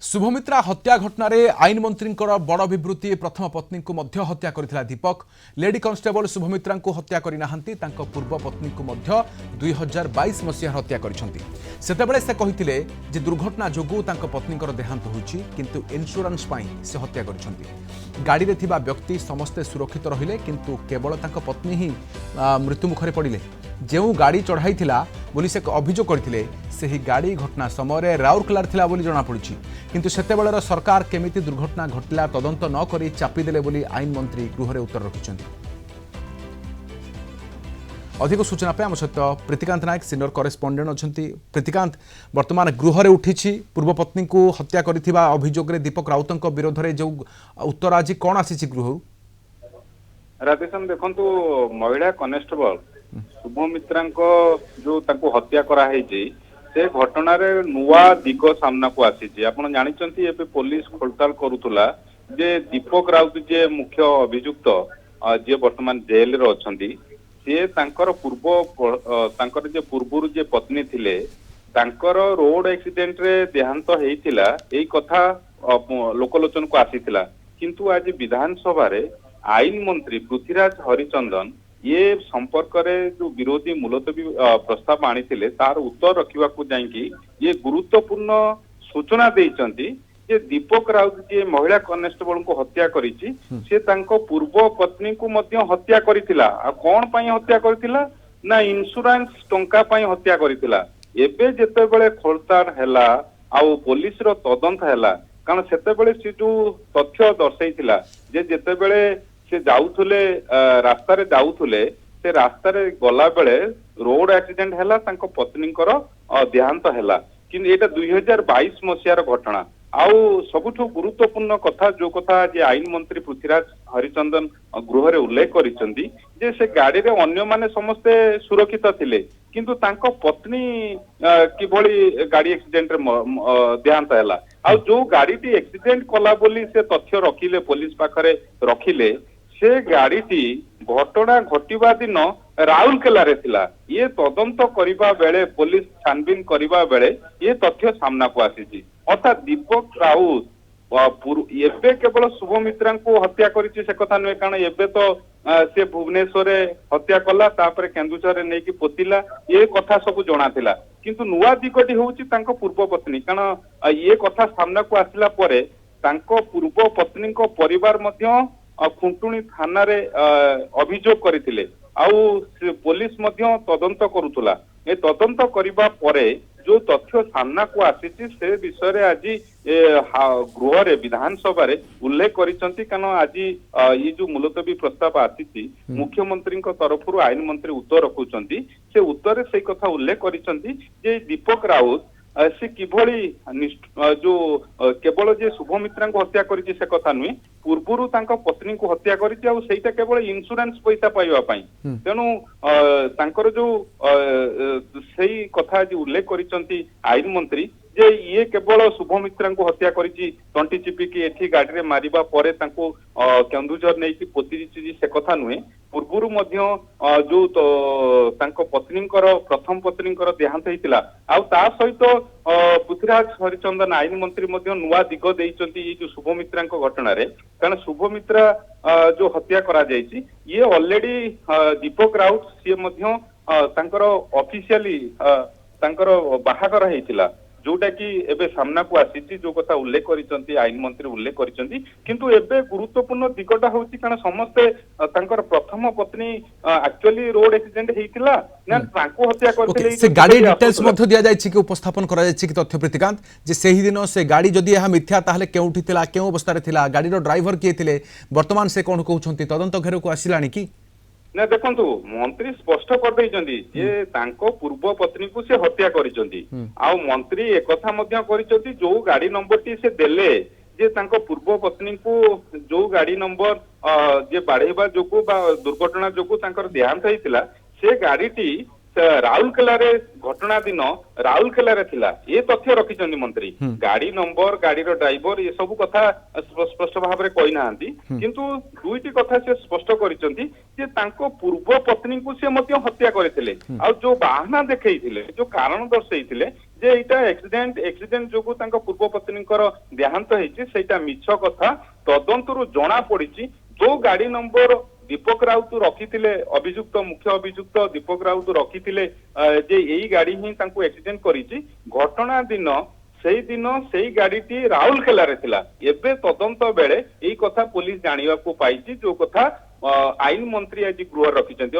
शुभमित्रा हत्या घटना आईन मंत्री बड़ विवृत्ति प्रथम पत्नी को मध्य हत्या करथिला दीपक लेडी कांस्टेबल शुभमित्रा को हत्या करनाहांती तांको पूर्व पत्नी को मध्य 2022 मसीहा हत्या करिसेंती सेतेबेले से कहिथिले जे दुर्घटना जोगु तांको पत्नीकर देहांत होईछि किंतु इंश्योरेंस पाई से हत्या करिसेंती गाड़ी रे थिबा व्यक्ति समस्ते सुरक्षित रहिले किंतु केवल तांको पत्नी ही मृत्यु मुखरे पड़िले जो गाड़ी चढ़ाई बोली से अभियोग करथिले सेही गाड़ी घटना समय राउरकेला थिला बोली जणा पड़िछि किंतु सेतेबेलर सरकार केमिति दुर्घटना घटिला तदंत न करी चापी देले बोली आईन मंत्री गृह रे उत्तर रखिछन्ति। अधिक सूचना पे आम सहित प्रीतिकांत नायक सीनियर करेस्पोंडेंट अछंती। प्रीतिकांत वर्तमान गृह रे उठिछि पूर्व पत्नी को हत्या करिथिबा अभियोग रे दीपक राउतंक विरोध रे जो उत्तर आज कोन आसीछि गृह राधेश्याम देखंतु महिला कनेस्टेबल शुभमित्रा जो तांको हत्या करा हेछि से घटना रे नुआ दिग सामना को आसी आपण जानिचंती एबे पुलिस खोलताल करूतला जे दीपक राउत जे मुख्य अभियुक्त जे वर्तमान जेल रे अछंती से तांकर तांकर जे पूर्वरु जे पत्नी थिले तांकर रोड एक्सीडेंट रे देहांत हेइतिला एई कथा लोकलोचन को आसीतिला किंतु आज विधानसभा रे आईन मंत्री पृथ्वीराज हरिचंदन ये संपर्क रे जो विरोधी मुलतवी प्रस्ताव आनी तार उत्तर रखा ये गुरुत्वपूर्ण सूचना देइचंती जे दीपक राउत जी महिला कनेस्टेबल को हत्या करिछि से तांको पूर्व पत्नी को मध्य हत्या करिथिला आ कोन पई हत्या करिथिला ना इंश्योरेंस टंका पई हत्या करिथिला एबे जेतेबेले खोलतार हैला आ पुलिस रो तदंत हैला कारण सेतेबेले से जो तथ्य दर्शाइथिला जे जेतेबेले से जाउथुले रास्ता रे जाउथुले से रास्ता रे गला बेले रोड एक्सीडेंट हैला तांको पत्नीकर देहांत हैला किंतु एटा 2022 मसियार घटना आउ सबुठु गुरुत्वपूर्ण कथा जो कथा जे आईन मंत्री पृथ्वीराज हरिचंदन गृह रे उल्लेख करिसंती जे से गाड़ी रे अन्य माने समस्ते सुरक्षित थिले किंतु तांको पत्नी किभली गाड़ी एक्सीडेंट रे देहांत हैला आ जो गाड़ी एक्सीडेंट कला बोली से तथ्य रखिले पुलिस पाखरे रखिले से गाड़ीटी घटना घटिबा दिन राउरकेला रे थिला ये तदंत करिबा बेले पुलिस छानबीन करिबा बेले ये तथ्य सामना को आसीछि अर्थात दीपक राउत एबे केवल शुभमित्रा को हत्या करिछि से कथा नुहे कारण एबे तो से भुवनेश्वर हत्या कला तापरे केन्दुझर नै कि पोतिला ये कथा सब जणा थिला किंतु नुआ दिगटी होउछि तांको पूर्व पत्नी कारण ये कथा सामना को आसिला परे तांको पूर्व पत्नी को परिवार मध्य खुंटुणी थाना रे अभियोग करथिले आउ पुलिस मध्य तदंत करूतला ए तदंत करिबा परे जो तथ्य सामना को आसीछि से विषय रे आज गृह रे विधानसभा रे उल्लेख करिसंती कारण आज ये जो मुलतवी प्रस्ताव आसीछि मुख्यमंत्री तरफ आईन मंत्री उत्तर रखुचंती से उत्तर से कथा उल्लेख करिसंती जे दीपक राउत से किभली जो केवल जे शुभमित्रा को हत्या करिछि से कथा नुहे पूर्वरु तांको पत्नी को हत्या करिछि आ सेटा केवल इंश्योरेंस पैसा पाइबा पई तेनु तांकर जो सेही कथा जे उल्लेख करिसंती आईन मंत्री जे ये केवल शुभमित्रा को हत्या करिछि तंटी चिपिकी एठी गाड़ी रे मारिबा परे तांको केन्दुझर नै कि पोतिछि से कथा नुहे पूर्वरु मध्य जो तांको पत्नीकर प्रथम पत्नीकर देहांत हेतिला आ ता सहित पृथ्वीराज हरिचंदन आईन मंत्री मध्य नुआ दिग देइचंती ये जो शुभमित्रा घटना रे कारण शुभमित्रा जो हत्या करा जायछि ये ऑलरेडी दीपक राउत से मध्य तांकर ऑफिशियली तांकर बाहागर हेतिला जोटा कि एबे सामना को आसीछि जो कथा उल्लेख करिसंती आईन मंत्री उल्लेख करिसंती किंतु एबे गुरुत्वपूर्ण दिगटा होउछि कारण समस्ते तांकर प्रथम पत्नी एक्चुअली रोड एक्सीडेंट हेइतिला ना तांको हत्या करथिले से गाड़ी डिटेल्स मध्ये दिया जायछि कि उपस्थापन करा जायछि कि तथ्य प्रीतिकांत जे सेही दिन से गाड़ी जदि यह मिथ्या ताहले केउठी थिला केउ अवस्था रे थिला गाड़ी रो ड्राइवर किए थिले वर्तमान से कोन कहउछंती तदंत घेर को आसिलानी कि ना देखंतु मंत्री स्पष्ट कर दैचंती जे तांको पूर्व पत्नी को से हत्या करिसंती आ मंत्री एक कथा मध्य करिसंती जो गाड़ी नंबर टी से देले जे तांको पूर्व पत्नी को जो गाड़ी नंबर जे बाढेबा जोगु बा दुर्घटना जोगु तांकर देहांत हेतिला से गाड़ीटी राउरकेला रे घटना दिन राउरकेला रे थिला ये तथ्य रखिचंदी मंत्री गाड़ी नंबर गाड़ी रो ड्राइवर ये सब कथा स्पष्ट भाव रे कहि नांती किंतु दुईटी कथा से स्पष्ट करिचंती जे तांको पूर्व पत्नी को से मध्य हत्या करथिले आ जो बाहना देखैथिले जो कारण दर्शैथिले ଯେ ଏଇଟା ଏକ୍ସିଡେଣ୍ଟ ଯୋଗୁ ତାଙ୍କ ପୂର୍ବ ପତ୍ନୀଙ୍କର ଦେହାନ୍ତ ହେଇଛି ସେଇଟା ମିଛ କଥା। ତଦନ୍ତରୁ ଜଣା ପଡିଛି ଯୋଉ ଗାଡି ନମ୍ବର ଦୀପକ ରାଉତ ରଖିଥିଲେ ଅଭିଯୁକ୍ତ ମୁଖ୍ୟ ଅଭିଯୁକ୍ତ ଦୀପକ ରାଉତ ରଖିଥିଲେ ଯେ ଏଇ ଗାଡି ହିଁ ତାଙ୍କୁ ଆକ୍ସିଡେଣ୍ଟ କରିଛି। ଘଟଣା ଦିନ ସେଇ ଗାଡିଟି ରାଉରକେଲାରେ ଥିଲା। ଏବେ ତଦନ୍ତ ବେଳେ ଏଇ କଥା ପୁଲିସ ଜାଣିବାକୁ ପାଇଛି ଯୋଉ କଥା ଆଇନ ମନ୍ତ୍ରୀ ଆଜି ଗୃହ ରଖିଛନ୍ତି।